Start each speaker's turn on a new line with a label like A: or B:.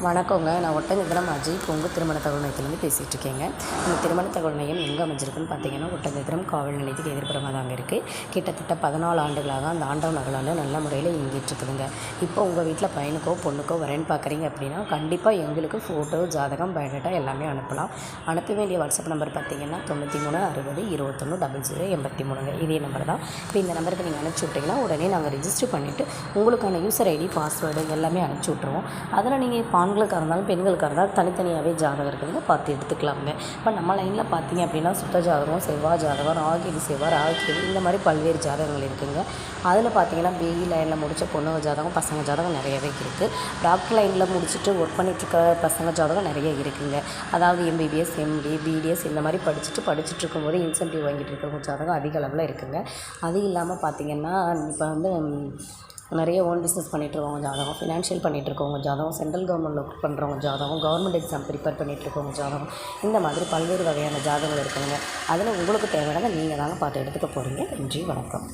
A: வணக்கங்க. நான் ஒட்டஞ்சத்திரம் அஜய் பொங்கு திருமண தகவல் மையத்திலேருந்து பேசிகிட்டு இருக்கேங்க. இந்த திருமண தகவல் மையம் எங்கே அமைஞ்சிருக்குன்னு பார்த்தீங்கன்னா, ஒட்டஞ்சத்திரம் காவல் நிலையத்துக்கு எதிர்ப்புறமாக தாங்க இருக்குது. கிட்டத்தட்ட 14 ஆண்டுகளாக அந்த ஆண்டவ நகலால் நல்ல முறையில் இயங்கிட்டு இருக்குதுங்க. இப்போ உங்கள் வீட்டில் பையனுக்கோ பொண்ணுக்கோ வரேன்னு பார்க்குறீங்க அப்படின்னா, கண்டிப்பாக எங்களுக்கு ஃபோட்டோ, ஜாதகம், பயோடேட்டா எல்லாமே அனுப்பலாம். அனுப்ப வேண்டிய வாட்ஸ்அப் நம்பர் பார்த்தீங்கன்னா 93 60 21 00 83ங்க. இதே நம்பர் தான். இப்போ இந்த நம்பருக்கு நீங்கள் அனுப்பிச்சி விட்டிங்கன்னா உடனே நாங்கள் ரிஜிஸ்டர் பண்ணிவிட்டு உங்களுக்கான யூசர் ஐடி, பாஸ்வேர்டு எல்லாமே அனுப்பிச்சி விட்ருவோம். அதில் நீங்கள் ஆண்களுக்காக இருந்தாலும் பெண்களுக்காக இருந்தாலும் தனித்தனியாகவே ஜாதகம் இருக்குதுங்க, பார்த்து எடுத்துக்கலாமுங்க. இப்போ நம்ம லைனில் பார்த்தீங்க அப்படின்னா சுத்த ஜாதகம், செவ்வாய் ஜாதகம், ராகிது செவ்வாய், ராகிது இந்த மாதிரி பல்வேறு ஜாதகங்கள் இருக்குதுங்க. அதில் பார்த்தீங்கன்னா பிஇ லைனில் முடித்த பொண்ணுங்க ஜாதகம், பசங்க ஜாதகம் நிறையவே இருக்குது. டாக்டர் லைனில் முடிச்சுட்டு ஒர்க் பண்ணிகிட்ருக்க பசங்க ஜாதகம் நிறைய இருக்குதுங்க. அதாவது எம்பிபிஎஸ், எம்டி, பிடிஎஸ் இந்த மாதிரி படிச்சுட்டு இருக்கும்போது இன்சென்டிவ் வாங்கிட்டு இருக்கிறவங்க ஜாதகம் அதிக அளவில் இருக்குதுங்க. அது இல்லாமல் பார்த்திங்கன்னா இப்போ வந்து நிறைய ஓன் பிஸ்னஸ் பண்ணிகிட்ருக்கவங்க ஜாதகம், ஃபினான்ஷியல் பண்ணிகிட்ருக்கவங்க ஜாதகம், சென்ட்ரல் கவர்மெண்ட்டில் ஒர்க் பண்ணுறவங்க ஜாதகம், கவர்மெண்ட் எக்ஸாம் ப்ரிப்பேர் பண்ணிகிட்ருக்கவங்க ஜாதகம், இந்த மாதிரி பல்வேறு வகையான ஜாதகங்கள் இருக்குதுங்க. அதில் உங்களுக்கு தேவையானதை நீங்கள் தாங்க பார்த்து எடுத்துக்க போகிறீங்க. நன்றி, வணக்கம்.